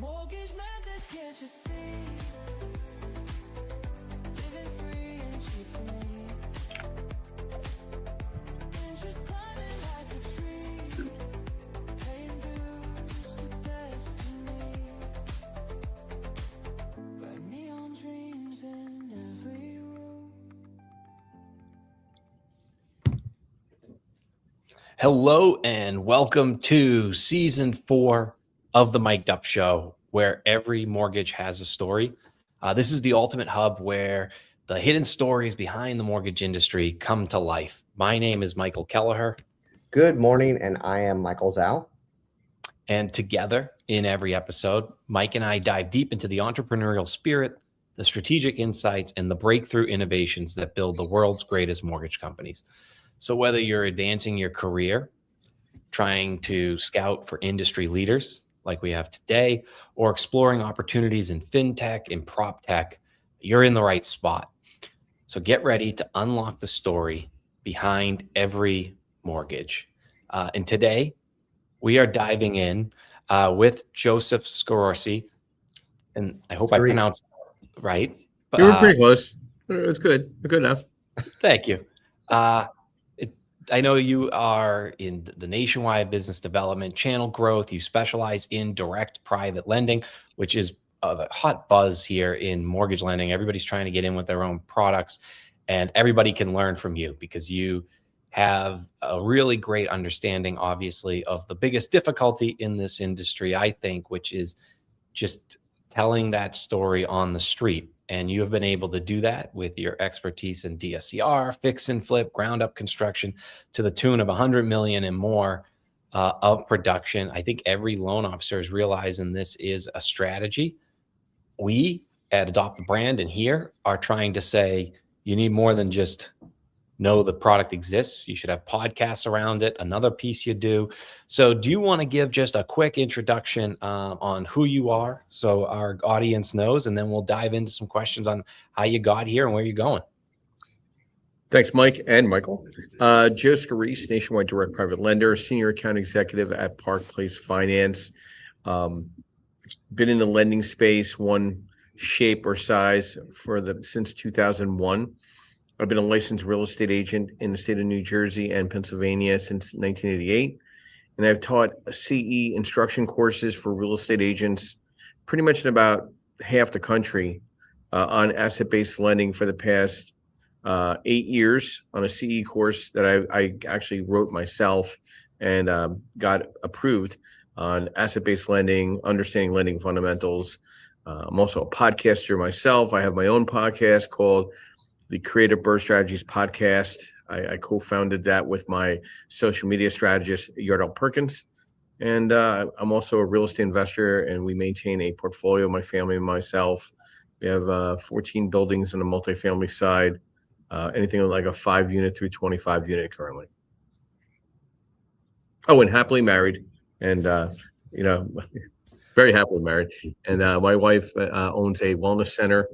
Mortgage madness, can't you see? Living free and cheap for me. Interest climbing like a tree. Paying dues to destiny. Bright neon dreams in every room. Hello and welcome to season 4 of the Mic'd Up Show, where every mortgage has a story. This is the ultimate hub where the hidden stories behind the mortgage industry come to life. My name is Michael Kelleher. Good morning, and I am Michael Zhao. And together in every episode, Mike and I dive deep into the entrepreneurial spirit, the strategic insights, and the breakthrough innovations that build the world's greatest mortgage companies. So whether you're advancing your career, trying to scout for industry leaders like we have today, or exploring opportunities in fintech and prop tech, you're in the right spot. So get ready to unlock the story behind every mortgage. And today, we are diving in with Joseph Scorsi, and I hope I pronounced it right. You were pretty close. It's good. Good enough. Thank you. I know you are in the nationwide business development, channel growth. You specialize in direct private lending, which is a hot buzz here in mortgage lending. Everybody's trying to get in with their own products, and everybody can learn from you because you have a really great understanding, obviously, of the biggest difficulty in this industry, I think, which is just telling that story on the street. And you have been able to do that with your expertise in DSCR, fix and flip, ground up construction to the tune of 100 million and more of production. I think every loan officer is realizing this is a strategy. We at Adopt the Brand and here are trying to say you need more than just know the product exists. You should have podcasts around it, another piece you do. So do you want to give just a quick introduction on who you are so our audience knows, and then we'll dive into some questions on how you got here and where you're going. Thanks, Mike and Michael. Joe Scarice, Nationwide Direct Private Lender, Senior Account Executive at Park Place Finance. Been in the lending space, one shape or size since 2001. I've been a licensed real estate agent in the state of New Jersey and Pennsylvania since 1988. And I've taught CE instruction courses for real estate agents pretty much in about half the country on asset-based lending for the past 8 years on a CE course that I actually wrote myself and got approved on asset-based lending, understanding lending fundamentals. I'm also a podcaster myself. I have my own podcast called the Creative Birth Strategies podcast. I co-founded that with my social media strategist, Yardell Perkins. And I'm also a real estate investor, and we maintain a portfolio, my family and myself. We have 14 buildings on the multifamily side, anything like a 5-unit through 25-unit currently. Oh, and happily married, and very happily married. And my wife owns a wellness center,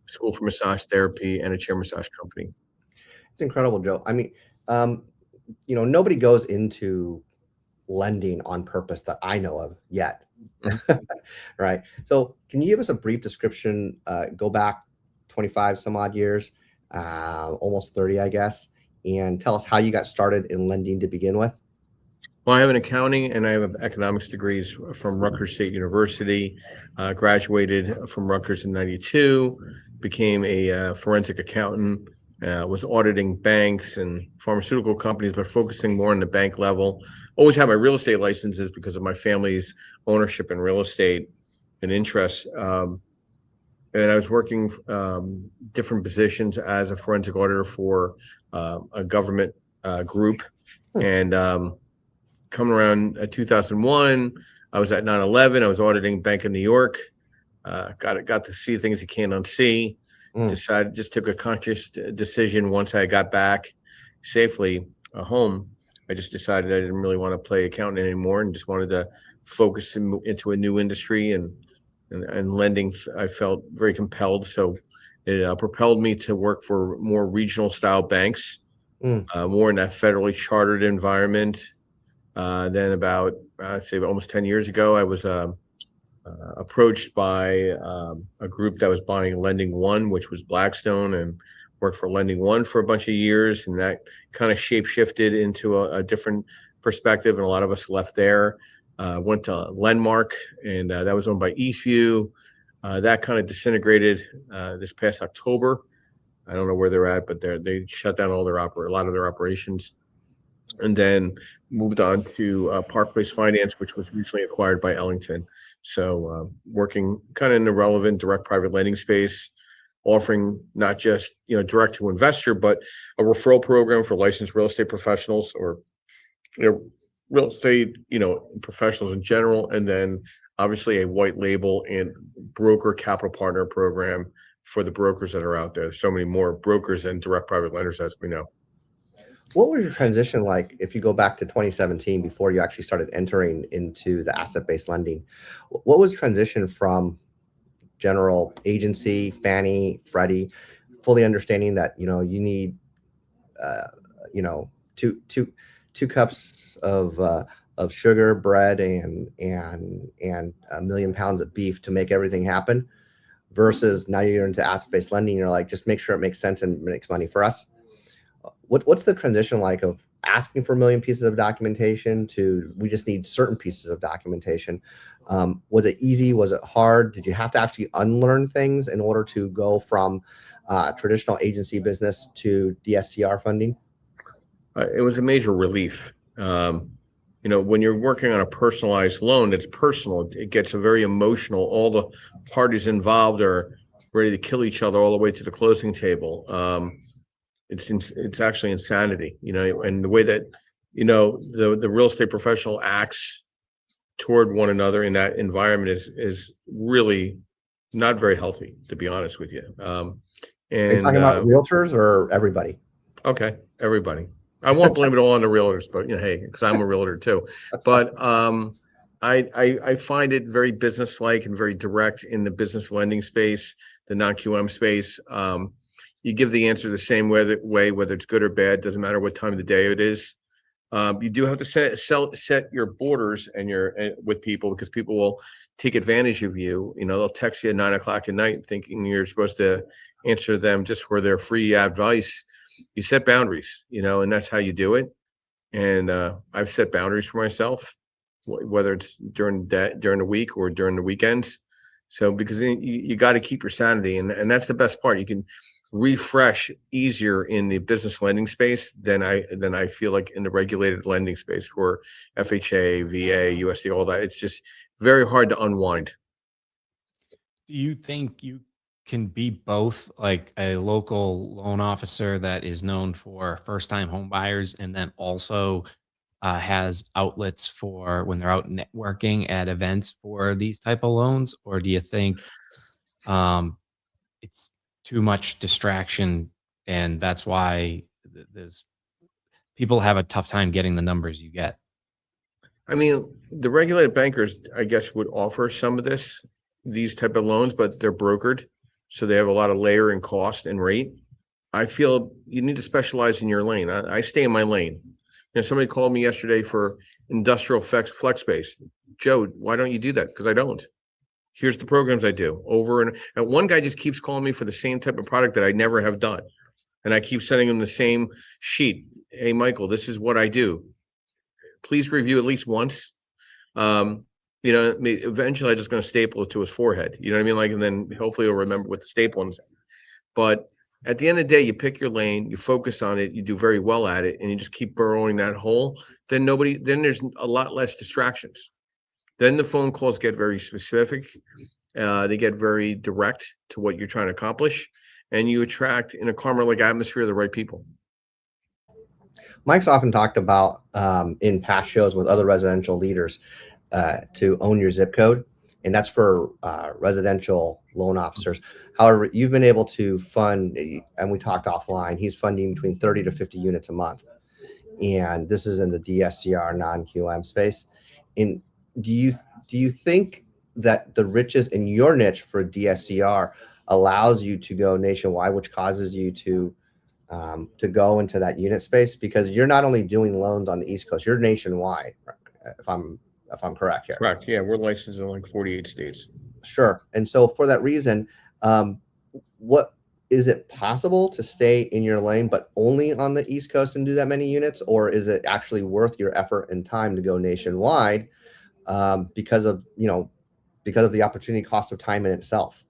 school for massage therapy, and a chair massage company. It's incredible, Joe. I mean, nobody goes into lending on purpose that I know of yet. Right. So can you give us a brief description, go back 25 some odd years, almost 30, I guess, and tell us how you got started in lending to begin with? Well, I have an accounting and I have economics degrees from Rutgers State University, graduated from Rutgers in 92, became a forensic accountant, was auditing banks and pharmaceutical companies, but focusing more on the bank level. Always had my real estate licenses because of my family's ownership in real estate and interests. And I was working different positions as a forensic auditor for a government group. And coming around 2001, I was at 9/11. I was auditing Bank of New York. Got to see things you can't unsee. Just took a conscious decision once I got back safely home. I just decided I didn't really want to play accountant anymore and just wanted to focus into a new industry and lending. I felt very compelled. So it propelled me to work for more regional style banks, more in that federally chartered environment. Then about, I'd say almost 10 years ago, I was approached by a group that was buying Lending One, which was Blackstone, and worked for Lending One for a bunch of years, and that kind of shape shifted into a different perspective, and a lot of us left there. Went to Lenmark, and that was owned by Eastview. That kind of disintegrated this past October. I don't know where they're at, but they shut down a lot of their operations, and then moved on to Park Place Finance, which was recently acquired by Ellington. So working kind of in the relevant direct private lending space, offering not just direct to investor, but a referral program for licensed real estate professionals, or real estate professionals in general, and then obviously a white label and broker capital partner program for the brokers that are out there. There's so many more brokers and direct private lenders, as we know. What was your transition like if you go back to 2017 before you actually started entering into the asset-based lending? What was transition from general agency, Fannie, Freddie, fully understanding that you need two cups of sugar, bread, and a million pounds of beef to make everything happen, versus now you're into asset-based lending, you're like, just make sure it makes sense and makes money for us? What's the transition like of asking for a million pieces of documentation to we just need certain pieces of documentation? Was it easy? Was it hard? Did you have to actually unlearn things in order to go from traditional agency business to DSCR funding? It was a major relief. When you're working on a personalized loan, it's personal. It gets very emotional. All the parties involved are ready to kill each other all the way to the closing table. It's actually insanity, and the way that the real estate professional acts toward one another in that environment is really not very healthy, to be honest with you. Are you talking about realtors or everybody? Okay, everybody. I won't blame it all on the realtors, but hey, because I'm a realtor too. But I find it very business-like and very direct in the business lending space, the non-QM space. You give the answer the same way, whether it's good or bad, doesn't matter what time of the day it is. You do have to set your borders with people, because people will take advantage of you. They'll text you at 9 o'clock at night thinking you're supposed to answer them just for their free advice. You set boundaries, and that's how you do it. And I've set boundaries for myself, whether it's during the week or during the weekends. So because you got to keep your sanity, and that's the best part. You can refresh easier in the business lending space than I feel like in the regulated lending space for FHA, VA, USD, all that. It's just very hard to unwind. Do you think you can be both, like a local loan officer that is known for first-time home buyers, and then also has outlets for when they're out networking at events for these type of loans? Or do you think it's too much distraction, and that's why there's people have a tough time getting the numbers you get? I mean, the regulated bankers, I guess, would offer some of these type of loans, but they're brokered, so they have a lot of layer and cost and rate. I feel you need to specialize in your lane. I stay in my lane. Somebody called me yesterday for industrial flex space. Joe, why don't you do that? Because I don't. Here's the programs I do over, and one guy just keeps calling me for the same type of product that I never have done. And I keep sending him the same sheet. Hey, Michael, this is what I do. Please review at least once. Eventually I'm just going to staple it to his forehead. You know what I mean? Like, and then hopefully he'll remember what the staple is. But at the end of the day, you pick your lane, you focus on it, you do very well at it, and you just keep burrowing that hole. Then there's a lot less distractions. Then the phone calls get very specific. They get very direct to what you're trying to accomplish, and you attract, in a karma-like atmosphere, the right people. Mike's often talked about in past shows with other residential leaders to own your zip code, and that's for residential loan officers. However, you've been able to fund, and we talked offline, he's funding between 30 to 50 units a month, and this is in the DSCR non-QM space. And do you think that the riches in your niche for DSCR allows you to go nationwide, which causes you to go into that unit space? Because you're not only doing loans on the East Coast, you're nationwide, if I'm if I'm correct here. Correct. Yeah, we're licensed in like 48 states. Sure. And so for that reason, what is it possible to stay in your lane, but only on the East Coast and do that many units, or is it actually worth your effort and time to go nationwide because of the opportunity cost of time in itself?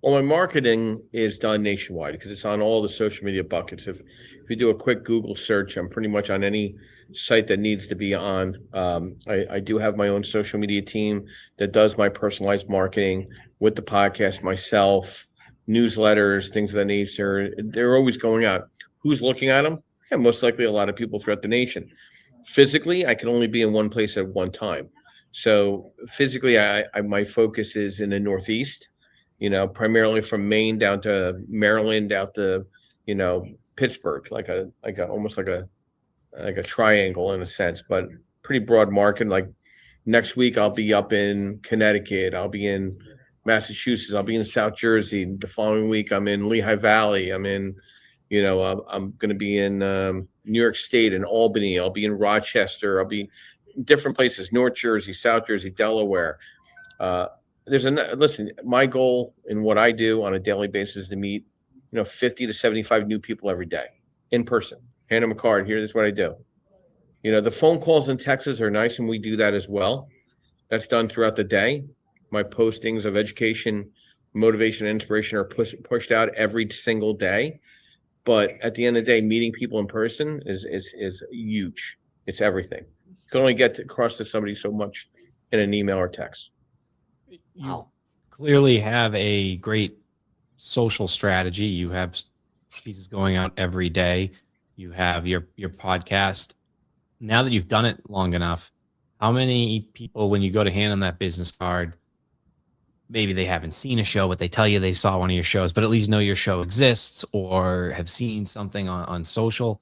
Well, my marketing is done nationwide because it's on all the social media buckets. If you do a quick Google search, I'm pretty much on any site that needs to be on. I do have my own social media team that does my personalized marketing with the podcast myself, newsletters, things of that nature. They're always going out. Who's looking at them? Yeah, most likely a lot of people throughout the nation. Physically, I can only be in one place at one time. So physically, my focus is in the Northeast, primarily from Maine down to Maryland, out to, Pittsburgh, like almost like a triangle in a sense, but pretty broad market. Like next week, I'll be up in Connecticut. I'll be in Massachusetts. I'll be in South Jersey. The following week, I'm in Lehigh Valley. I'm going to be in New York State and Albany. I'll be in Rochester. I'll be in different places, North Jersey, South Jersey, Delaware. Listen, my goal in what I do on a daily basis is to meet, 50 to 75 new people every day in person. Hand them a card. Here, this is what I do. The phone calls and texts are nice, and we do that as well. That's done throughout the day. My postings of education, motivation, and inspiration are pushed out every single day. But at the end of the day, meeting people in person is huge. It's everything. You can only get across to somebody so much in an email or text. You clearly have a great social strategy. You have pieces going out every day. You have your podcast. Now that you've done it long enough, how many people, when you go to hand on that business card, maybe they haven't seen a show, but they tell you they saw one of your shows, but at least know your show exists or have seen something on social?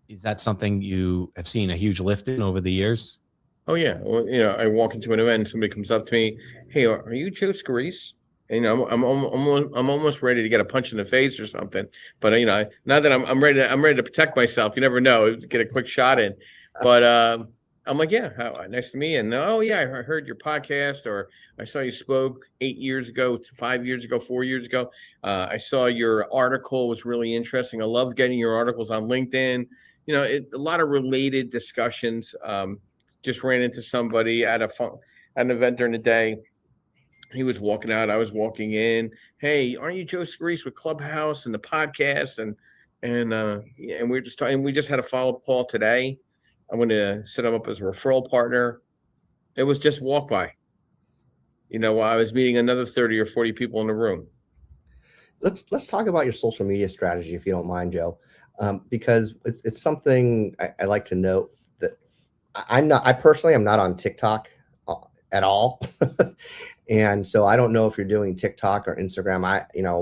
Is that something you have seen a huge lift in over the years? Oh yeah. Well, I walk into an event and somebody comes up to me, "Hey, are you Joe Scarice?" And I'm almost ready to get a punch in the face or something. But now that I'm ready to protect myself. You never know, get a quick shot in. But I'm like, yeah, nice to meet you. And oh yeah, I heard your podcast, or I saw you spoke 8 years ago, 5 years ago, 4 years ago. I saw your article was really interesting. I love getting your articles on LinkedIn. A lot of related discussions. Just ran into somebody at an event during the day. He was walking out, I was walking in. "Hey, aren't you Joe Scarice with Clubhouse and the podcast?" And we're just talking. We just had a follow-up call today. I'm going to set him up as a referral partner. It was just walk by. I was meeting another 30 or 40 people in the room. Let's talk about your social media strategy, if you don't mind, Joe, because it's something I like to note that I personally am not on TikTok at all. And so I don't know if you're doing TikTok or Instagram.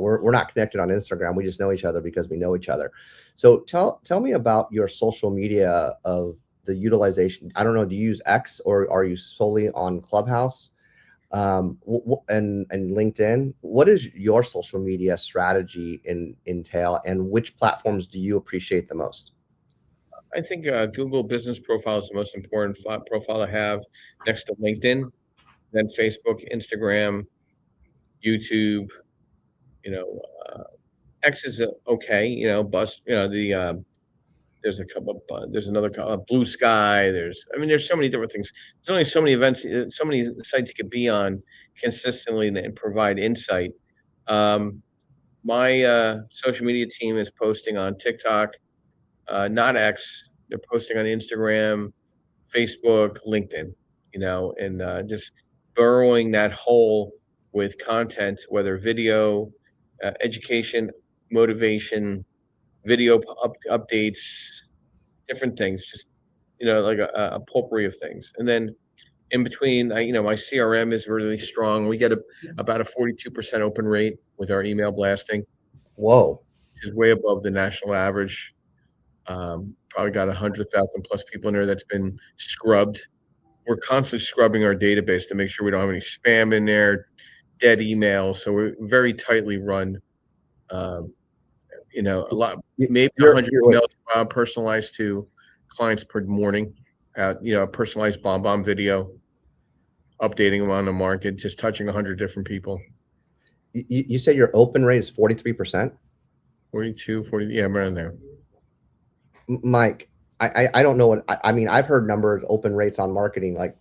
We're not connected on Instagram. We just know each other because we know each other. So tell me about your social media of the utilization. I don't know. Do you use X or are you solely on Clubhouse and LinkedIn? What is your social media strategy entail, and which platforms do you appreciate the most? I think Google Business Profile is the most important profile to have, next to LinkedIn, then Facebook, Instagram, YouTube. X is okay. There's a couple. There's another Blue Sky. There's so many different things. There's only so many events, so many sites you could be on consistently and provide insight. My social media team is posting on TikTok, not X. They're posting on Instagram, Facebook, LinkedIn, and just burrowing that hole with content, whether video, education, motivation, video updates, different things, just, like a potpourri of things. And then in between, my CRM is really strong. We get about a 42% open rate with our email blasting. Whoa. Which is way above the national average. Probably got 100,000 plus people in there that's been scrubbed. We're constantly scrubbing our database to make sure we don't have any spam in there, dead emails. So we're very tightly run. A lot, maybe 100 emails personalized to clients per morning a personalized bomb video, updating them on the market, just touching 100 different people. You said your open rate is 43%? 42, 40, yeah, I'm around there. Mike, I don't know what I mean. I've heard numbers open rates on marketing like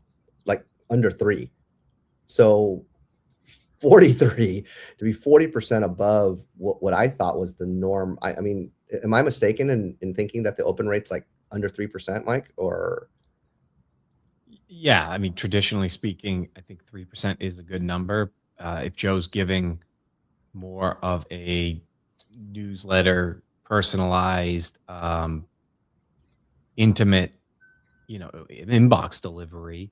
under 3. So 43 to be 40% above what I thought was the norm. I mean, am I mistaken in thinking that the open rate's like under 3%, Mike? Or Yeah, I mean, traditionally speaking, I think 3% is a good number. If Joe's giving more of a newsletter, personalized, intimate, an inbox delivery,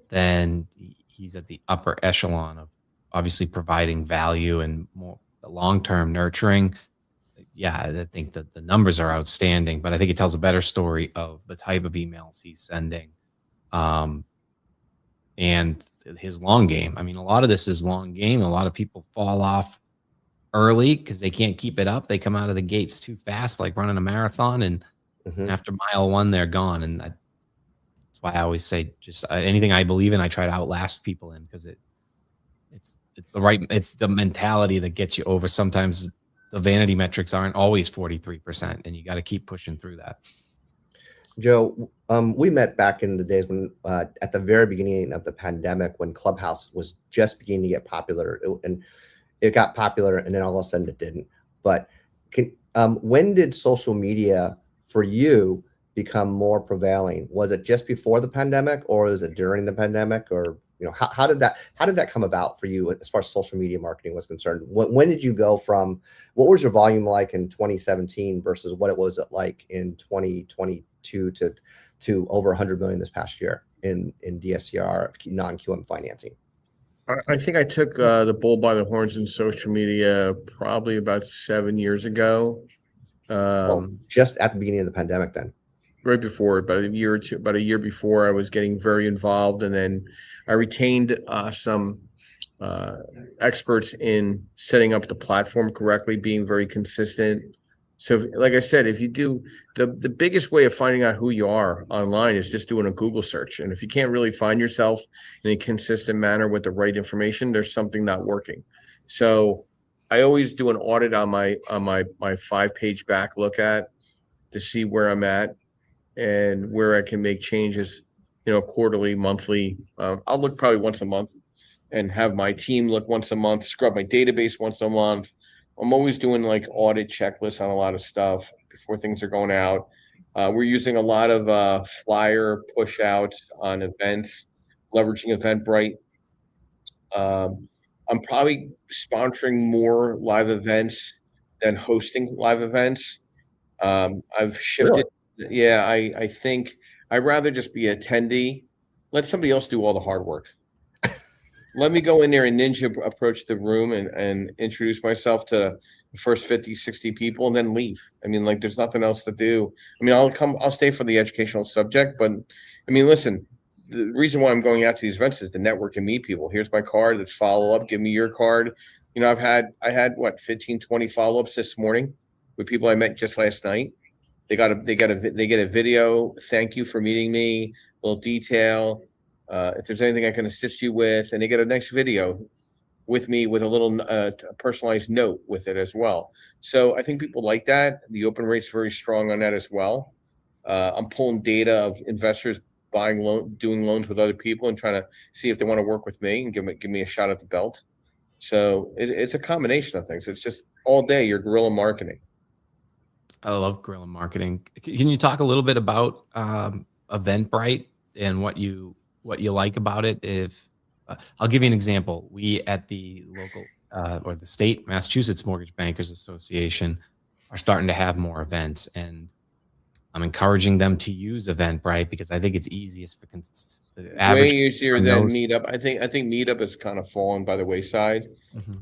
then he's at the upper echelon of obviously providing value and more the long-term nurturing. Yeah, I think that the numbers are outstanding, but I think it tells a better story of the type of emails he's sending. And his long game. I mean, a lot of this is long game. A lot of people fall off early because they can't keep it up. They come out of the gates too fast, like running a marathon, and after mile 1, they're gone. And that's why I always say, just anything I believe in, I try to outlast people in, because it's the mentality that gets you over. Sometimes the vanity metrics aren't always 43%, and you got to keep pushing through that. Joe, we met back in the days when, at the very beginning of the pandemic, when Clubhouse was just beginning to get popular, and it got popular, and then all of a sudden it didn't. But when did social media for you become more prevailing? Was it just before the pandemic, or was it during the pandemic, or how did that come about for you as far as social media marketing was concerned? When did you go from, what was your volume like in 2017 versus what it was like in 2022 to over 100 million this past year in DSCR non-QM financing? I think I took the bull by the horns in social media probably about 7 years ago. Just at the beginning of the pandemic then. Right before, about a year before, I was getting very involved, and then I retained some experts in setting up the platform correctly, being very consistent. So, like I said, if you do the biggest way of finding out who you are online is just doing a Google search. And if you can't really find yourself in a consistent manner with the right information, there's something not working. So I always do an audit on my 5-page back look at to see where I'm at and where I can make changes, quarterly, monthly. I'll look probably once a month and have my team look once a month, scrub my database once a month. I'm always doing like audit checklists on a lot of stuff before things are going out. We're using a lot of flyer push outs on events, leveraging Eventbrite. I'm probably sponsoring more live events than hosting live events. I've shifted. Really? Yeah, I think I'd rather just be an attendee. Let somebody else do all the hard work. Let me go in there and ninja approach the room and introduce myself to the first 50, 60 people and then leave. I mean, like, there's nothing else to do. I mean, I'll stay for the educational subject, but I mean, listen, the reason why I'm going out to these events is to network and meet people. Here's my card. Let's follow up. Give me your card. I had what, 15, 20 follow-ups this morning with people I met just last night. They get a video. Thank you for meeting me. A little detail. If there's anything I can assist you with, and they get a nice video with me with a little personalized note with it as well. So I think people like that. The open rate's very strong on that as well. I'm pulling data of investors doing loans with other people and trying to see if they want to work with me and give me a shot at the belt. So it's a combination of things. It's just all day you're guerrilla marketing. I love guerrilla marketing. Can you talk a little bit about Eventbrite and what you like about it? If I'll give you an example, we at the local or the state Massachusetts Mortgage Bankers Association are starting to have more events, and I'm encouraging them to use Eventbrite because I think it's easiest for the average. Way easier than Meetup. I think Meetup has kind of fallen by the wayside.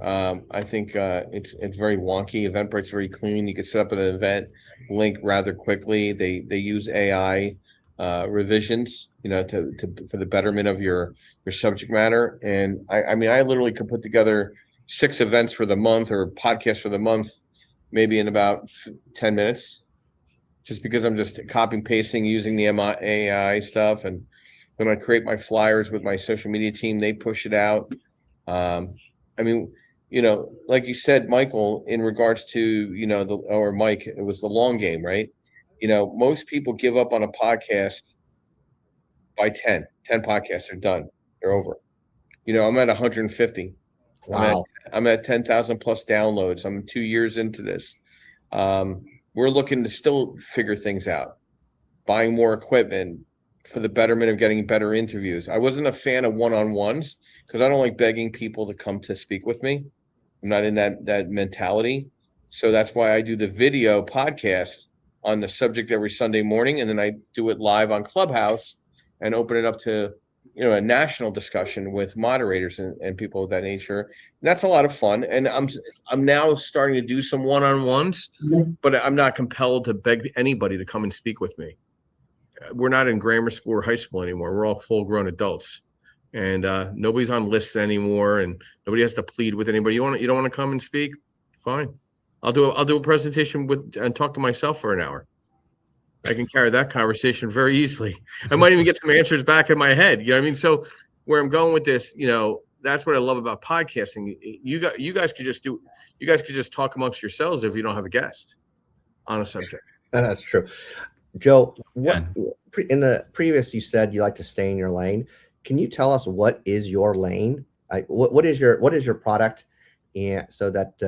I think it's very wonky. Eventbrite's very clean. You can set up an event link rather quickly. They use AI revisions, for the betterment of your subject matter. And I mean, I literally could put together 6 events for the month or podcasts for the month, maybe in about 10 minutes. just because I'm just copying pasting using the AI stuff. And when I create my flyers with my social media team, they push it out. I mean, like you said, Michael, in regards to, or Mike, it was the long game, right? Most people give up on a podcast by 10 podcasts are done. They're over. I'm at 150. Wow. I'm at 10,000 plus downloads. I'm 2 years into this. We're looking to still figure things out, buying more equipment for the betterment of getting better interviews. I wasn't a fan of one-on-ones because I don't like begging people to come to speak with me. I'm not in that mentality. So that's why I do the video podcast on the subject every Sunday morning, and then I do it live on Clubhouse and open it up to a national discussion with moderators and people of that nature. And that's a lot of fun. And I'm now starting to do some one-on-ones, but I'm not compelled to beg anybody to come and speak with me. We're not in grammar school or high school anymore. We're all full-grown adults, and nobody's on lists anymore, and nobody has to plead with anybody. You don't want to come and speak? Fine. I'll do a presentation and talk to myself for an hour. I can carry that conversation very easily. I might even get some answers back in my head. You know what I mean? So where I'm going with this, that's what I love about podcasting. You guys could just talk amongst yourselves if you don't have a guest on a subject. That's true. Joe, in the previous, you said you like to stay in your lane. Can you tell us what is your lane? What is your product, and so that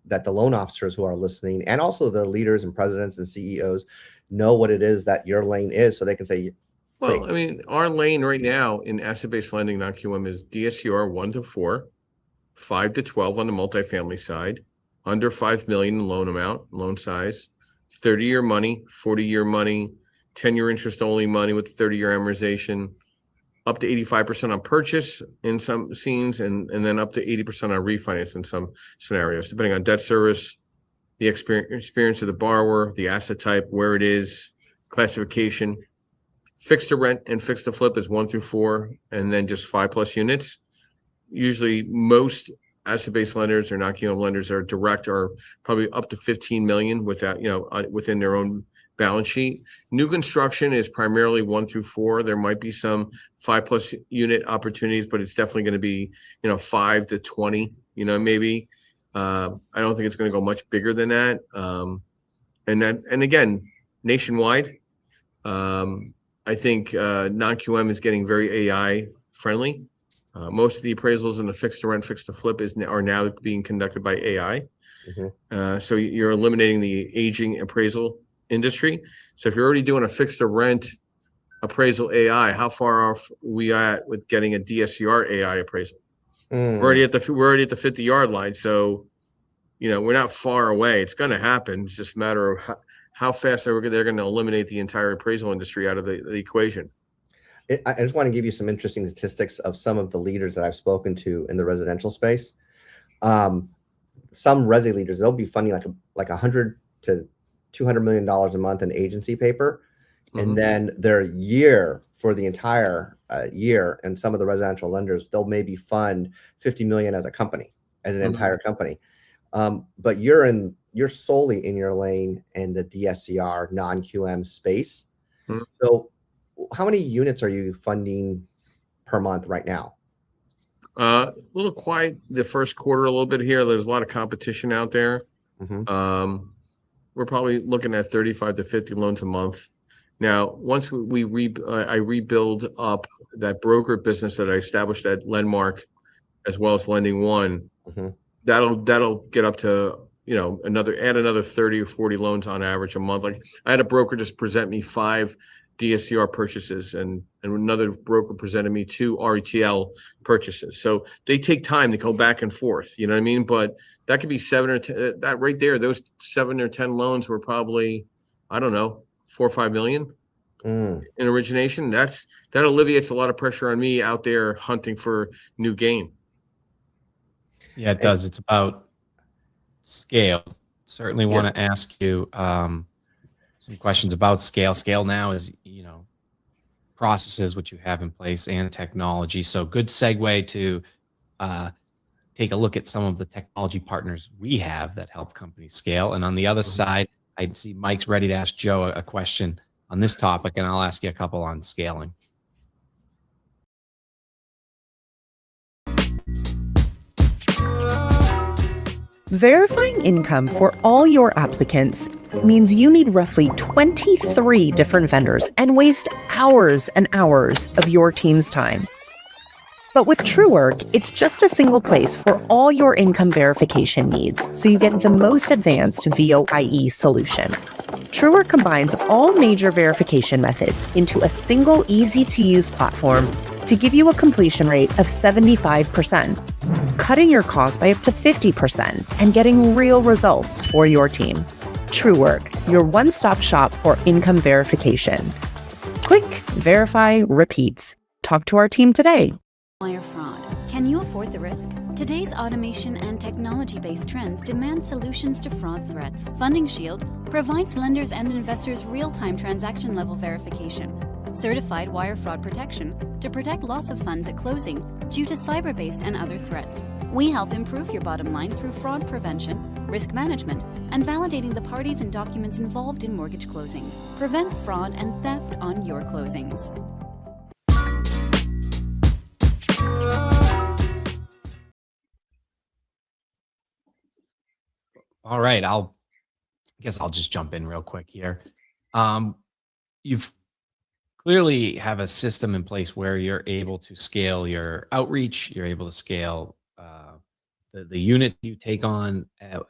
that the loan officers who are listening, and also their leaders and presidents and CEOs, know what it is that your lane is, so they can say, well, great. I mean, our lane right now in asset-based lending, non-QM, is DSCR 1 to 4, 5 to 12 on the multifamily side, under 5 million in loan size, 30-year money, 40-year money, 10-year interest-only money with 30-year amortization, up to 85% on purchase in some scenes, and then up to 80% on refinance in some scenarios, depending on debt service, the experience of the borrower, the asset type, where it is, classification. Fixed to rent and fixed to flip is 1 through 4, and then just 5+ units. Usually most asset-based lenders or non-QM lenders are direct, are probably up to 15 million without, within their own balance sheet. New construction is primarily 1 through 4. There might be some 5+ unit opportunities, but it's definitely going to be, 5 to 20, maybe. I don't think it's going to go much bigger than that. And again, nationwide, I think non-QM is getting very AI friendly. Most of the appraisals in the fixed to rent, fixed to flip are now being conducted by AI. Mm-hmm. So you're eliminating the aging appraisal industry. So if you're already doing a fixed to rent appraisal AI, how far off we at with getting a DSCR AI appraisal? We're already at the 50-yard line. So, we're not far away. It's going to happen. It's just a matter of how fast they're going to eliminate the entire appraisal industry out of the equation. I just want to give you some interesting statistics of some of the leaders that I've spoken to in the residential space. Some resi leaders, they'll be funding like $100 to $200 million a month in agency paper. Mm-hmm. And then their year for the entire year, and some of the residential lenders, they'll maybe fund 50 million as a company, as an entire company. But you're solely in your lane in the DSCR non-QM space. Mm-hmm. So how many units are you funding per month right now? A little quiet the first quarter, a little bit here. There's a lot of competition out there. Mm-hmm. We're probably looking at 35 to 50 loans a month. Now, once I rebuild up that broker business that I established at Lendmark, as well as Lending One, mm-hmm. that'll get up to another 30 or 40 loans on average a month. Like, I had a broker just present me 5 DSCR purchases, and another broker presented me 2 RETL purchases. So they take time to go back and forth, you know what I mean? But that could be 7 or 10, that right there, those 7 or 10 loans were probably, I don't know, 4 or 5 million in origination. That alleviates a lot of pressure on me out there hunting for new game. Yeah, it does. It's about scale. Certainly want to ask you some questions about scale. Scale now is, processes which you have in place and technology. So good segue to take a look at some of the technology partners we have that help companies scale. And on the other side, I see Mike's ready to ask Joe a question on this topic, and I'll ask you a couple on scaling. Verifying income for all your applicants means you need roughly 23 different vendors and waste hours and hours of your team's time. But with TrueWork, it's just a single place for all your income verification needs, so you get the most advanced VOIE solution. TrueWork combines all major verification methods into a single, easy-to-use platform to give you a completion rate of 75%, cutting your costs by up to 50% and getting real results for your team. TrueWork, your one-stop shop for income verification. Click, verify, repeat. Talk to our team today. Wire fraud. Can you afford the risk? Today's automation and technology-based trends demand solutions to fraud threats. Funding Shield provides lenders and investors real-time transaction-level verification, certified wire fraud protection to protect loss of funds at closing due to cyber-based and other threats. We help improve your bottom line through fraud prevention, risk management, and validating the parties and documents involved in mortgage closings. Prevent fraud and theft on your closings. All right, I guess I'll just jump in real quick here. You've clearly have a system in place where you're able to scale your outreach. You're able to scale the unit you take on. At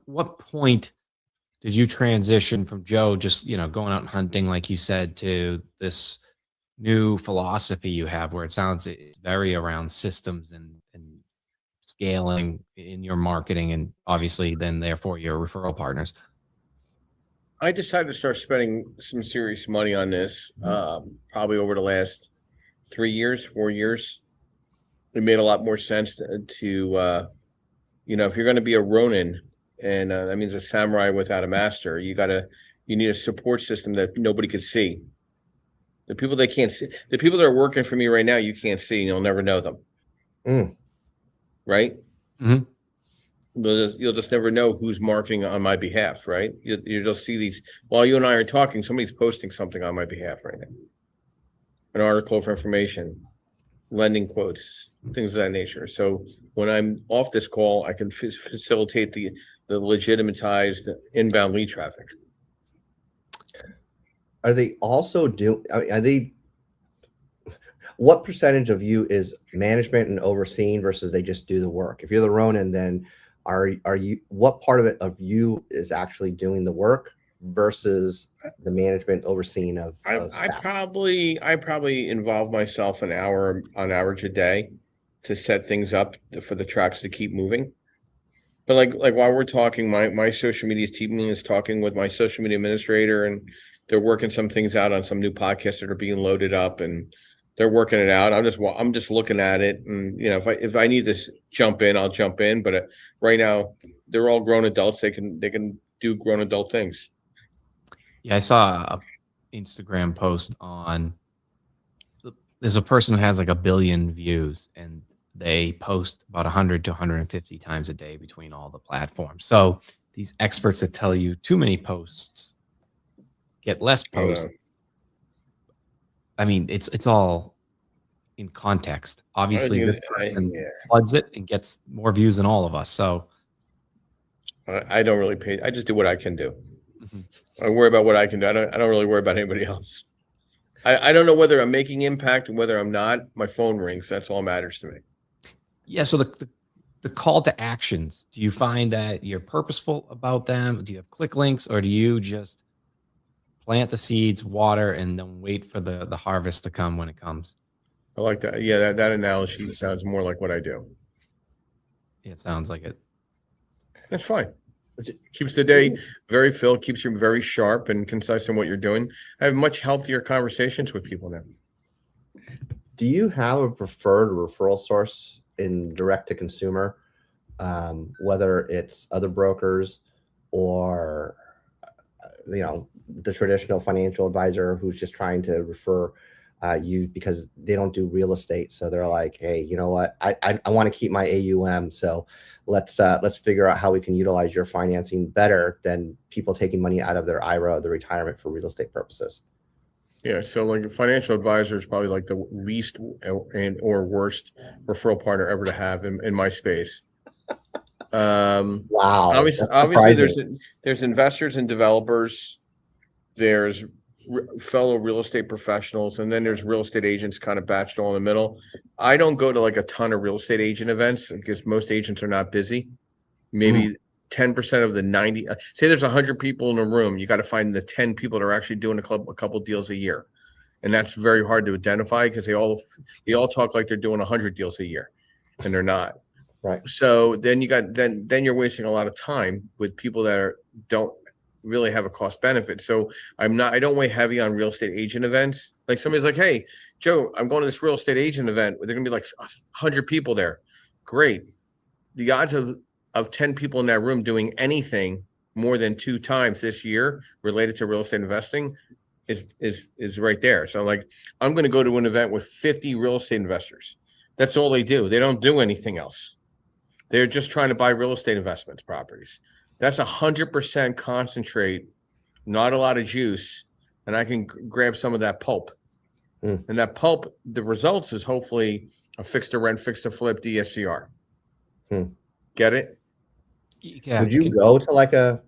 what point did you transition from Joe just going out and hunting, like you said, to this new philosophy you have, where it sounds it's very around systems and scaling in your marketing, and obviously then therefore your referral partners? I decided to start spending some serious money on this, probably over the last 3 years, 4 years. It made a lot more sense to if you're going to be a Ronin, and that means a samurai without a master, you need a support system that nobody could see. The people that can't see, the people that are working for me right now, you can't see, and you'll never know them. Right? Mm-hmm. You'll just never know who's marketing on my behalf, right? You'll just see these while you and I are talking. Somebody's posting something on my behalf right now, an article for information, lending quotes, things of that nature. So when I'm off this call, I can facilitate the legitimatized inbound lead traffic. Are they also what percentage of you is management and overseeing versus they just do the work? If you're the Ronin, then are you, what part of it of you is actually doing the work versus the management overseeing of staff? I probably involve myself an hour on average a day to set things up for the tracks to keep moving. But like while we're talking, my social media team is talking with my social media administrator, and they're working some things out on some new podcasts that are being loaded up, and they're working it out. I'm just looking at it, and if I need to jump in, I'll jump in. But right now, they're all grown adults. They can do grown adult things. Yeah, I saw a Instagram post on. There's a person who has like 1 billion views, and they post about 100 to 150 times a day between all the platforms. So these experts that tell you too many posts get less posts. I mean, it's all in context. Obviously, this person floods it and gets more views than all of us. So I don't really pay. I just do what I can do. Mm-hmm. I worry about what I can do. I don't really worry about anybody else. I don't know whether I'm making impact and whether I'm not. My phone rings. That's all matters to me. Yeah. So the call to actions, do you find that you're purposeful about them? Do you have click links, or do you just plant the seeds, water, and then wait for the harvest to come when it comes? I like that. Yeah, that analogy sounds more like what I do. Yeah, it sounds like it. That's fine. Keeps the day very filled, keeps you very sharp and concise in what you're doing. I have much healthier conversations with people now. Do you have a preferred referral source in direct to consumer, whether it's other brokers or the traditional financial advisor who's just trying to refer because they don't do real estate. So they're like, hey, you know what? I want to keep my AUM. So let's figure out how we can utilize your financing better than people taking money out of their IRA or the retirement for real estate purposes. Yeah, so like a financial advisor is probably like the least and or worst referral partner ever to have in my space. Wow, Obviously, there's investors and developers, there's fellow real estate professionals, and then there's real estate agents kind of batched all in the middle. I don't go to like a ton of real estate agent events because most agents are not busy. Maybe 10% of the 90, say there's 100 people in a room, you got to find the 10 people that are actually doing a couple deals a year. And that's very hard to identify because they all talk like they're doing 100 deals a year, and they're not. Right. So then then you're wasting a lot of time with people that don't really have a cost benefit. So I don't weigh heavy on real estate agent events. Like somebody's like, hey, Joe, I'm going to this real estate agent event. They're going to be like 100 people there. Great. The odds of 10 people in that room doing anything more than 2 times this year related to real estate investing is right there. So like, I'm going to go to an event with 50 real estate investors. That's all they do. They don't do anything else. They're just trying to buy real estate investments properties. That's 100% concentrate, not a lot of juice, and I can grab some of that pulp. And that pulp, the results is hopefully a fixed to rent, fixed to flip DSCR. Get it? Yeah. Would you go to like a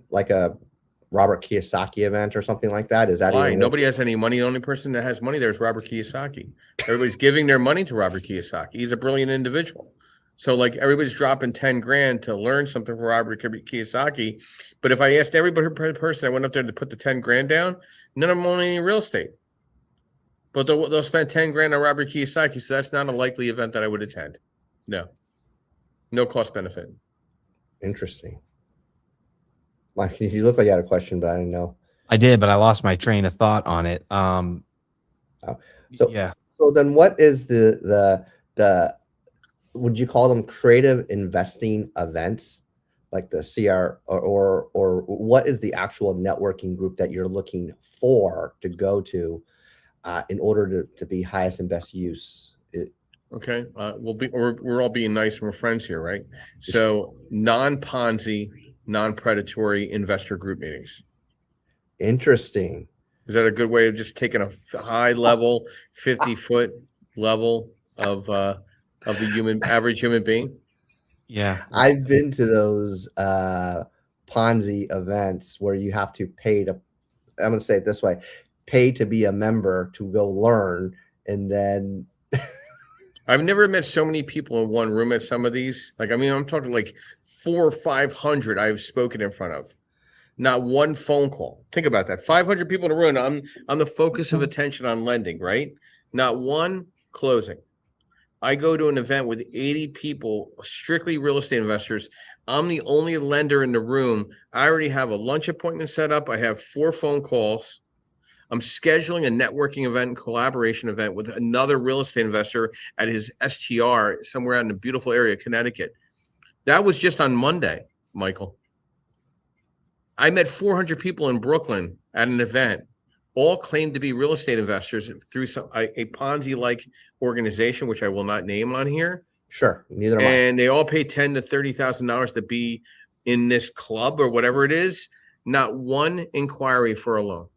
Robert Kiyosaki event or something like that? Is that why? Nobody has any money. The only person that has money there is Robert Kiyosaki. Everybody's giving their money to Robert Kiyosaki. He's a brilliant individual. So like everybody's dropping 10 grand to learn something from Robert Kiyosaki. But if I asked every person that went up there to put the 10 grand down, none of them own any real estate. But they'll spend 10 grand on Robert Kiyosaki. So that's not a likely event that I would attend. No cost benefit. Interesting. Mike, you look like you had a question, but I didn't know. I did, but I lost my train of thought on it. So then what is the would you call them creative investing events like the CR or what is the actual networking group that you're looking for to go to in order to be highest and best use? Okay. We're all being nice and we're friends here, right? So non-Ponzi, non-predatory investor group meetings. Interesting. Is that a good way of just taking a high level, 50-foot level of the average human being? Yeah. I've been to those Ponzi events where you have to pay to, I'm going to say it this way, pay to be a member to go learn. And then I've never met so many people in one room at some of these. Like, I mean, I'm talking like 400 or 500 I've spoken in front of. Not one phone call. Think about that. 500 people in a room. I'm the focus of attention on lending, right? Not one closing. I go to an event with 80 people, strictly real estate investors. I'm the only lender in the room. I already have a lunch appointment set up. I have 4 phone calls. I'm scheduling a networking event and collaboration event with another real estate investor at his STR somewhere out in a beautiful area, Connecticut. That was just on Monday, Michael. I met 400 people in Brooklyn at an event, all claimed to be real estate investors through a Ponzi-like organization, which I will not name on here. Sure, neither am I. And they all pay $10,000 to $30,000 to be in this club or whatever it is. Not one inquiry for a loan.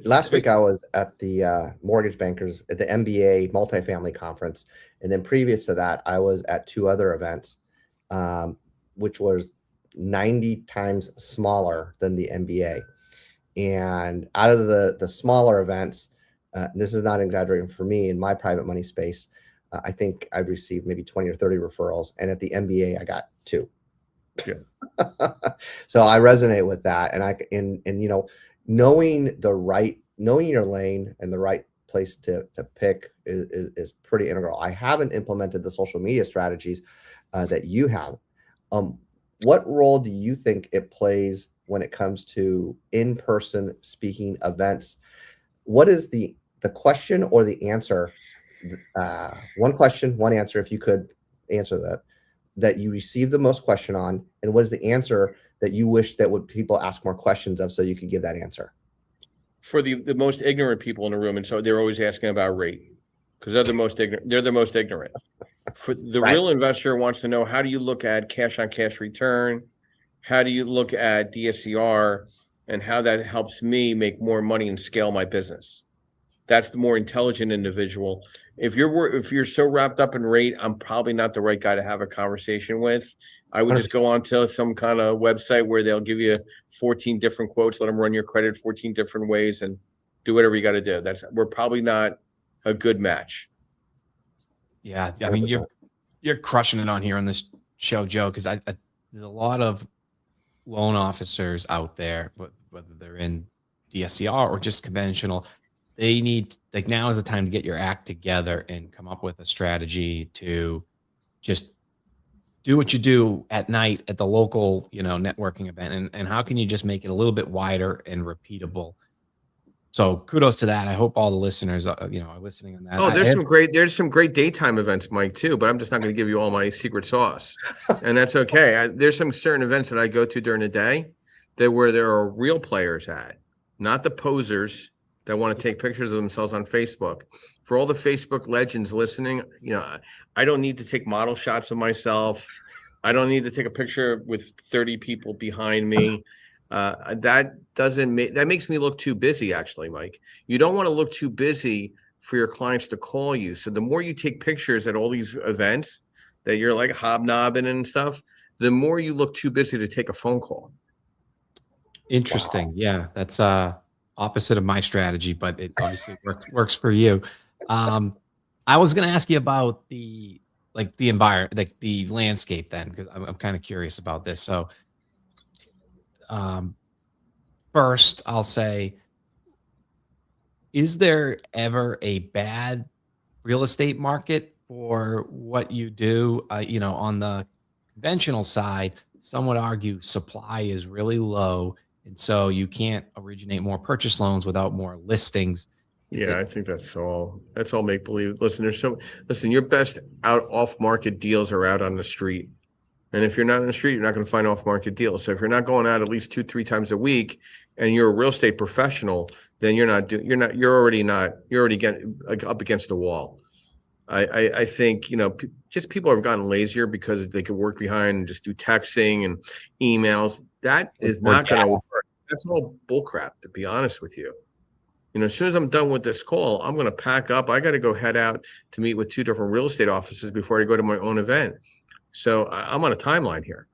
Last week I was at the mortgage bankers at the MBA multifamily conference, and then previous to that I was at 2 other events, which was 90 times smaller than the MBA. And out of the smaller events, this is not exaggerating for me in my private money space, I think I've received maybe 20 or 30 referrals, and at the MBA I got 2. Yeah. So I resonate with that, and you know, knowing your lane and the right place to pick is pretty integral. I haven't implemented the social media strategies that you have. What role do you think it plays when it comes to in-person speaking events? What is the question or the answer? One question, one answer, if you could answer that you receive the most question on, and what is the answer that you wish that would people ask more questions of so you could give that answer? for the most ignorant people in the room, and so they're always asking about rate because they're the most ignorant. They're the most ignorant. For the Right. real investor wants to know, how do you look at cash on cash return? How do you look at DSCR, and how that helps me make more money and scale my business? That's the more intelligent individual. If you're so wrapped up in rate, I'm probably not the right guy to have a conversation with. I would just go onto some kind of website where they'll give you 14 different quotes, let them run your credit 14 different ways, and do whatever you got to do. We're probably not a good match. Yeah, I mean, you're crushing it on here on this show, Joe, because I there's a lot of loan officers out there, whether they're in DSCR or just conventional. They need, like, now is the time to get your act together and come up with a strategy to just do what you do at night at the local, networking event. And how can you just make it a little bit wider and repeatable? So kudos to that. I hope all the listeners, are listening on that. Oh, there's some great daytime events, Mike, too, but I'm just not going to give you all my secret sauce, and that's okay. There's some certain events that I go to during the day where there are real players at, not the posers that want to take pictures of themselves on Facebook. For all the Facebook legends listening, I don't need to take model shots of myself. I don't need to take a picture with 30 people behind me. That makes me look too busy, actually, Mike. You don't want to look too busy for your clients to call you. So the more you take pictures at all these events that you're like hobnobbing and stuff, the more you look too busy to take a phone call. Interesting. Wow. Yeah, that's opposite of my strategy, but it obviously works for you. I was going to ask you about the environment, like the landscape, then, because I'm kind of curious about this. So, first, I'll say, is there ever a bad real estate market for what you do? On the conventional side, some would argue supply is really low, and so you can't originate more purchase loans without more listings. I think that's all make believe. Listen, your best off market deals are out on the street. And if you're not on the street, you're not going to find off market deals. So if you're not going out at least 2-3 times a week and you're a real estate professional, then you're already getting up against the wall. I think, just people have gotten lazier because they could work behind and just do texting and emails. That is not going to work. That's all bullcrap, to be honest with you. As soon as I'm done with this call, I'm going to pack up. I got to head out to meet with 2 different real estate offices before I go to my own event. So I'm on a timeline here.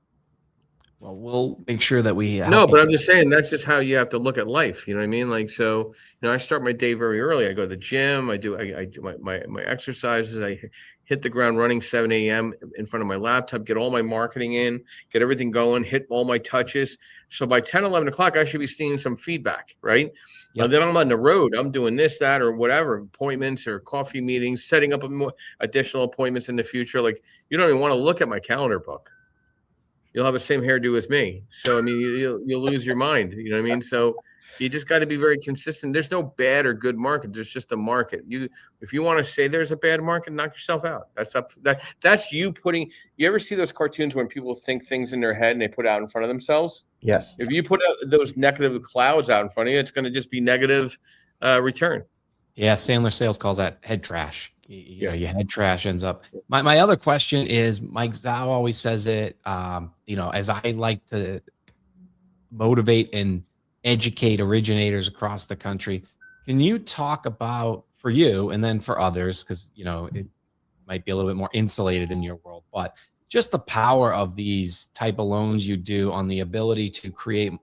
Well, we'll make sure that we No, but I'm just saying that's just how you have to look at life. You know what I mean? Like, so, I start my day very early. I go to the gym. I do my exercises. I hit the ground running 7 a.m. in front of my laptop, get all my marketing in, get everything going, hit all my touches. So by 10, 11 o'clock, I should be seeing some feedback, right? Yep. Then I'm on the road. I'm doing this, that, or whatever, appointments or coffee meetings, setting up additional appointments in the future. Like, you don't even want to look at my calendar book. You'll have the same hairdo as me. So, I mean, you'll lose your mind. You know what I mean? So you just got to be very consistent. There's no bad or good market. There's just a market. If you want to say there's a bad market, knock yourself out. That's you putting. You ever see those cartoons when people think things in their head and they put it out in front of themselves? Yes. If you put those negative clouds out in front of you, it's going to just be negative return. Yeah, Sandler Sales calls that head trash. Your head trash ends up. My other question is, Mike Zhao always says it, as I like to motivate and educate originators across the country. Can you talk about, for you and then for others, because, it might be a little bit more insulated in your world, but just the power of these type of loans you do on the ability to create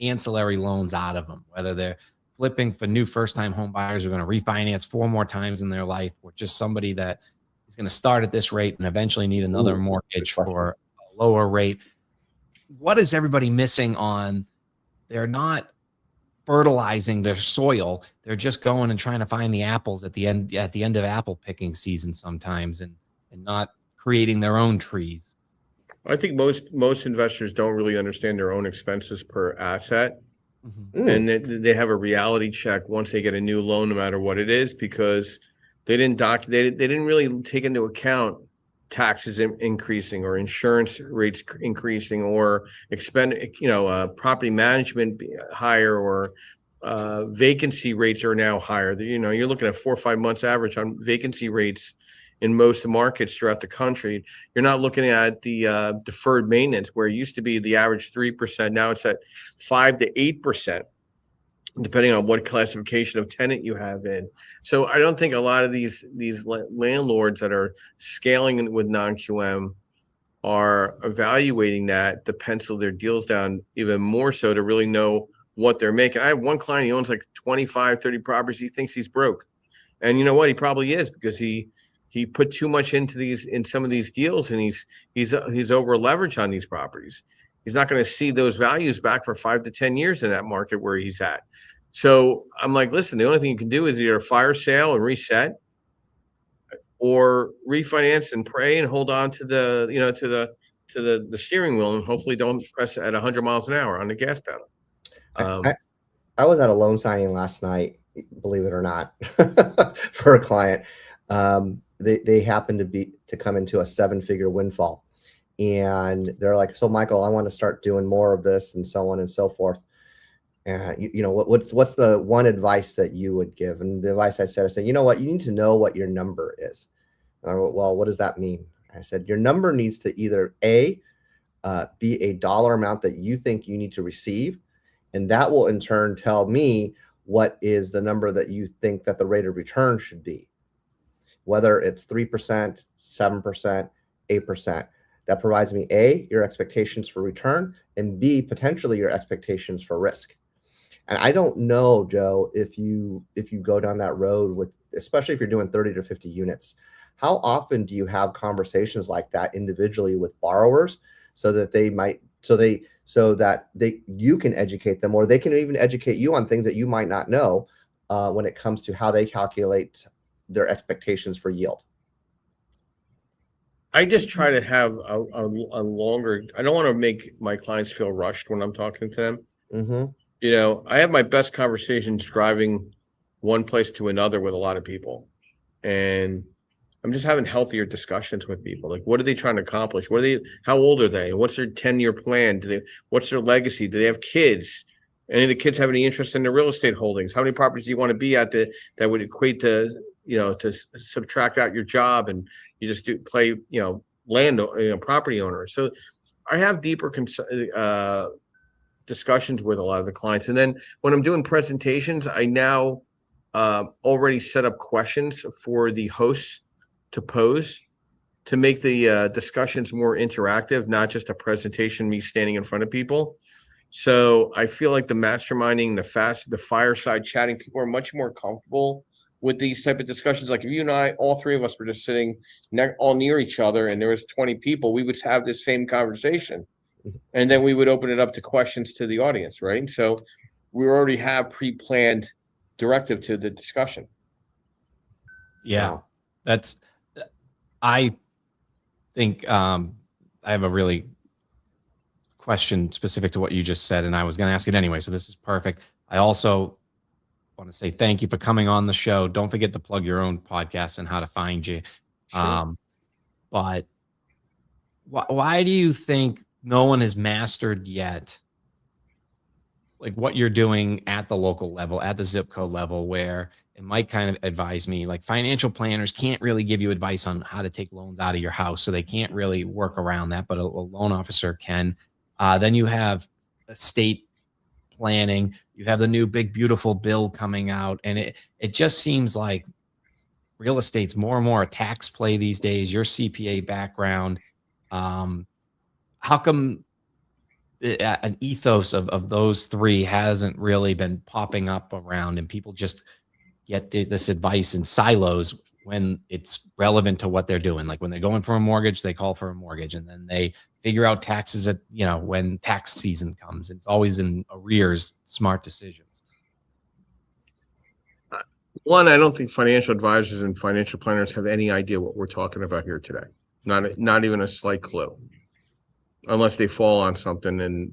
ancillary loans out of them, whether they're flipping for new first-time home buyers who are going to refinance 4 more times in their life, or just somebody that is going to start at this rate and eventually need another mortgage for a lower rate. What is everybody missing on? They're not fertilizing their soil. They're just going and trying to find the apples at the end of apple picking season sometimes, and not creating their own trees. I think most investors don't really understand their own expenses per asset. Mm-hmm. And they have a reality check once they get a new loan, no matter what it is, because they didn't really take into account taxes increasing or insurance rates increasing or property management higher or vacancy rates are now higher. You're looking at 4 or 5 months average on vacancy rates in most markets throughout the country. You're not looking at the deferred maintenance, where it used to be the average 3%. Now it's at 5 to 8%, depending on what classification of tenant you have in. So I don't think a lot of these landlords that are scaling with non-QM are evaluating that to pencil their deals down even more so to really know what they're making. I have one client, he owns like 25, 30 properties. He thinks he's broke. And you know what? He probably is, because he put too much in some of these deals, and he's over leveraged on these properties. He's not going to see those values back for 5 to 10 years in that market where he's at. So I'm like, listen, the only thing you can do is either fire sale and reset, or refinance and pray and hold on to the steering wheel, and hopefully don't press at 100 miles an hour on the gas pedal. I was at a loan signing last night, believe it or not, for a client. They happened to come into a 7-figure windfall, and they're like, "So Michael, I want to start doing more of this," and so on and so forth. What's the one advice that you would give? And the advice I said, you know what, you need to know what your number is. And I went, well, what does that mean? I said, your number needs to either be a dollar amount that you think you need to receive, and that will in turn tell me what is the number that you think that the rate of return should be, whether it's 3%, 7%, 8%. That provides me A, your expectations for return, and B, potentially your expectations for risk. And I don't know, Joe, if you go down that road with, especially if you're doing 30 to 50 units, how often do you have conversations like that individually with borrowers so that you can educate them, or they can even educate you on things that you might not know when it comes to how they calculate their expectations for yield? I just try to have a longer, I don't want to make my clients feel rushed when I'm talking to them. Mm-hmm. I have my best conversations driving one place to another with a lot of people. And I'm just having healthier discussions with people. Like, what are they trying to accomplish? How old are they? What's their 10-year plan? What's their legacy? Do they have kids? Any of the kids have any interest in their real estate holdings? How many properties do you want to be at that would equate to, to subtract out your job and you just play, land, property owner. So I have deeper discussions with a lot of the clients. And then when I'm doing presentations, I now already set up questions for the hosts to pose to make the discussions more interactive, not just a presentation, me standing in front of people. So I feel like the masterminding, the fireside chatting, people are much more comfortable with these type of discussions. Like if you and I, all three of us were just sitting all near each other and there was 20 people, we would have this same conversation. And then we would open it up to questions to the audience, right? So we already have pre-planned directive to the discussion. Yeah, I think I have a really question specific to what you just said, and I was going to ask it anyway, so this is perfect. I also want to say thank you for coming on the show. Don't forget to plug your own podcast and how to find you. Sure. But why do you think no one has mastered yet, like what you're doing at the local level, at the zip code level, where it might kind of advise me, like financial planners can't really give you advice on how to take loans out of your house, so they can't really work around that, but a loan officer can. Then you have estate planning, you have the new big beautiful bill coming out, and it just seems like real estate's more and more a tax play these days. Your CPA background, how come an ethos of those three hasn't really been popping up around, and people just get this advice in silos when it's relevant to what they're doing? Like when they're going for a mortgage, they call for a mortgage, and then they figure out taxes at, when tax season comes. It's always in arrears, smart decisions. One, I don't think financial advisors and financial planners have any idea what we're talking about here today. Not even a slight clue, unless they fall on something and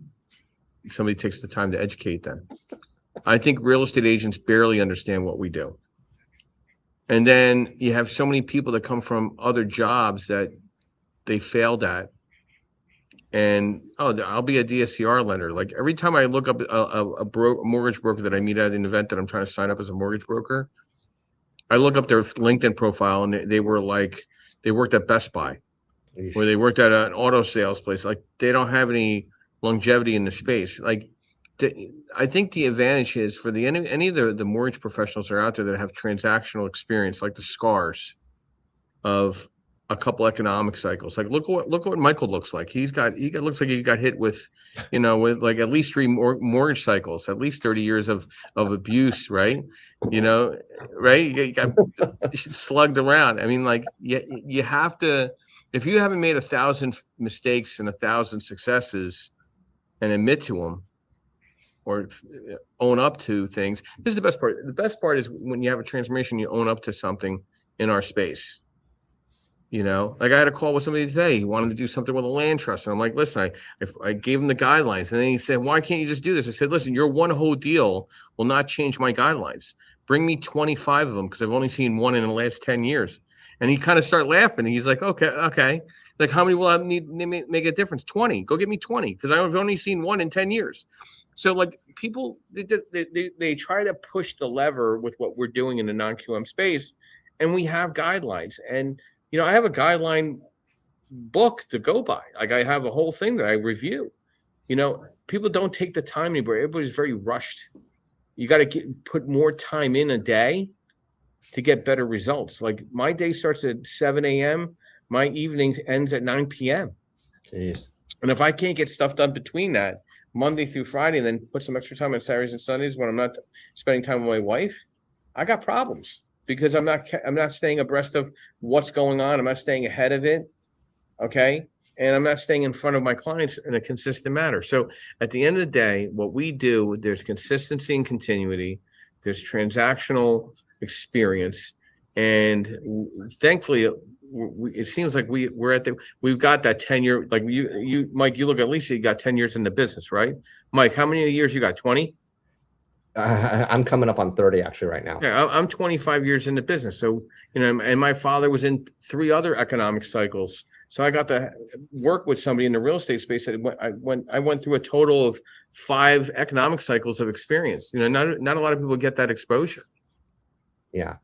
somebody takes the time to educate them. I think real estate agents barely understand what we do. And then you have so many people that come from other jobs that they failed at, and I'll be a DSCR lender. Like every time I look up a mortgage broker that I meet at an event that I'm trying to sign up as a mortgage broker, I look up their LinkedIn profile, and they were like, they worked at Best Buy, or they worked at an auto sales place. Like they don't have any longevity in the space. Like I think the advantage is for any of the mortgage professionals that are out there that have transactional experience, like the scars of a couple economic cycles. Like look what Michael looks like. He looks like he got hit with, with like at least 3 mortgage cycles, at least 30 years of abuse, right? Right? You got slugged around. I mean, like you have to, if you haven't made 1,000 mistakes and 1,000 successes and admit to them or own up to things. This is the best part. The best part is when you have a transformation, you own up to something in our space. Like I had a call with somebody today. He wanted to do something with a land trust. And I'm like, listen, I gave him the guidelines. And then he said, why can't you just do this? I said, listen, your one whole deal will not change my guidelines. Bring me 25 of them because I've only seen one in the last 10 years. And he kind of started laughing. He's like, okay. Like, how many will I need to make a difference? 20. Go get me 20 because I've only seen one in 10 years. So like people, they try to push the lever with what we're doing in the non-QM space. And we have guidelines. And I have a guideline book to go by. Like I have a whole thing that I review. People don't take the time anymore. Everybody's very rushed. You got to put more time in a day to get better results. Like my day starts at 7 a.m. My evening ends at 9 p.m. Jeez. And if I can't get stuff done between that, Monday through Friday, and then put some extra time on Saturdays and Sundays when I'm not spending time with my wife, I got problems. Because I'm not staying abreast of what's going on. I'm not staying ahead of it, okay? And I'm not staying in front of my clients in a consistent manner. So at the end of the day, what we do, there's consistency and continuity. There's transactional experience. And thankfully, it seems like we've got that 10-year, like you, Mike, you look at least you got 10 years in the business, right? Mike, how many years you got? 20? I'm coming up on 30 actually right now. Yeah, I'm 25 years in the business. So, and my father was in 3 other economic cycles. So I got to work with somebody in the real estate space that I went through a total of 5 economic cycles of experience. Not a lot of people get that exposure. Yeah.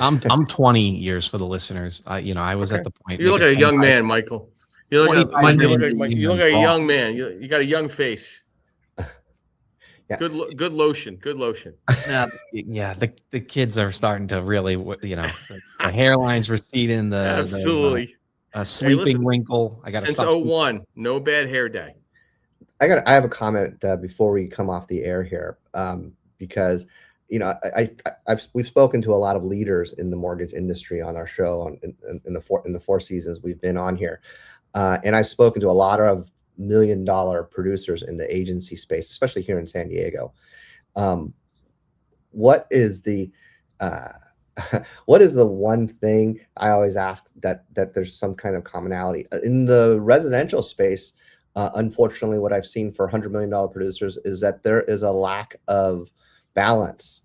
I'm 20 years for the listeners. I was at the point. You look like a young man, Michael. You look like a young man. You got a young face. Yeah. Good lotion. Yeah, the kids are starting to really, the hairline's receding, Absolutely. Sleeping wrinkle. I got to since stop. 01, no bad hair day. I have a comment before we come off the air here, because we've spoken to a lot of leaders in the mortgage industry on our show in the 4 seasons we've been on here, and I've spoken to a lot of $1 million producers in the agency space, especially here in San Diego. What is the one thing I always ask that there's some kind of commonality in the residential space? Unfortunately, what I've seen for $100 million producers is that there is a lack of balance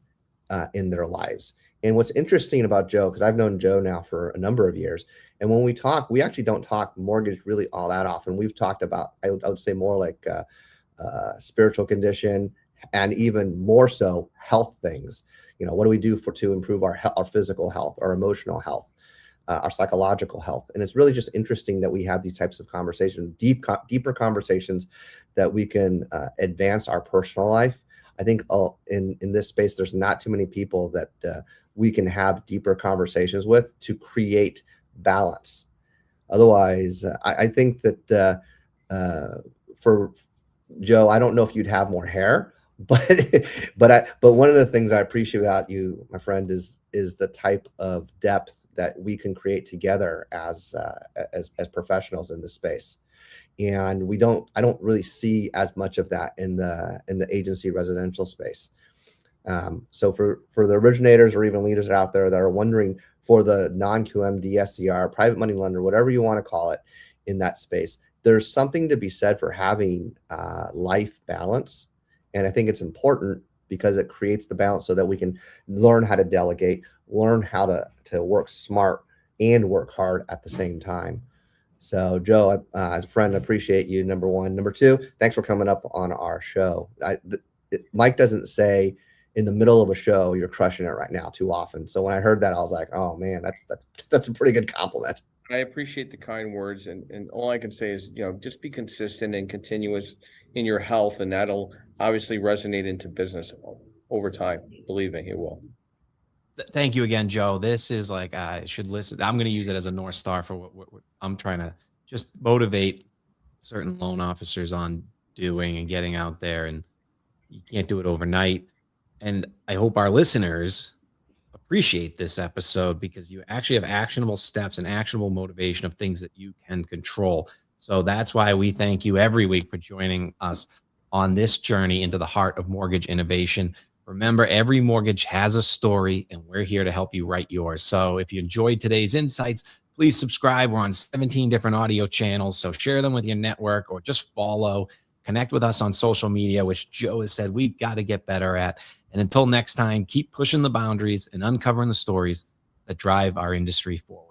in their lives. And what's interesting about Joe, because I've known Joe now for a number of years, and when we talk, we actually don't talk mortgage really all that often. We've talked about, I would say more like spiritual condition, and even more so health things. What do we do to improve our physical health, our emotional health, our psychological health? And it's really just interesting that we have these types of conversations, deeper conversations that we can advance our personal life. I think in this space, there's not too many people that we can have deeper conversations with to create balance. Otherwise, I think that for Joe, I don't know if you'd have more hair, but one of the things I appreciate about you, my friend, is the type of depth that we can create together as professionals in this space. And I don't really see as much of that in the agency residential space. So for the originators or even leaders out there that are wondering for the non-QM, DSCR, private money lender, whatever you want to call it in that space, there's something to be said for having life balance. And I think it's important because it creates the balance so that we can learn how to delegate, learn how to work smart and work hard at the same time. So, Joe, as a friend, I appreciate you. Number one. Number two, thanks for coming up on our show. Mike doesn't say in the middle of a show you're crushing it right now too often. So when I heard that, I was like, oh man, that's a pretty good compliment. I appreciate the kind words, and all I can say is, just be consistent and continuous in your health, and that'll obviously resonate into business over time. Believe me, it will. Thank you again, Joe. This is like, I should listen. I'm going to use it as a North Star for what I'm trying to just motivate certain loan officers on doing and getting out there. And you can't do it overnight. And I hope our listeners appreciate this episode, because you actually have actionable steps and actionable motivation of things that you can control. So that's why we thank you every week for joining us on this journey into the heart of mortgage innovation. Remember, every mortgage has a story, and we're here to help you write yours. So if you enjoyed today's insights, please subscribe. We're on 17 different audio channels, so share them with your network or just follow. Connect with us on social media, which Joe has said we've got to get better at. And until next time, keep pushing the boundaries and uncovering the stories that drive our industry forward.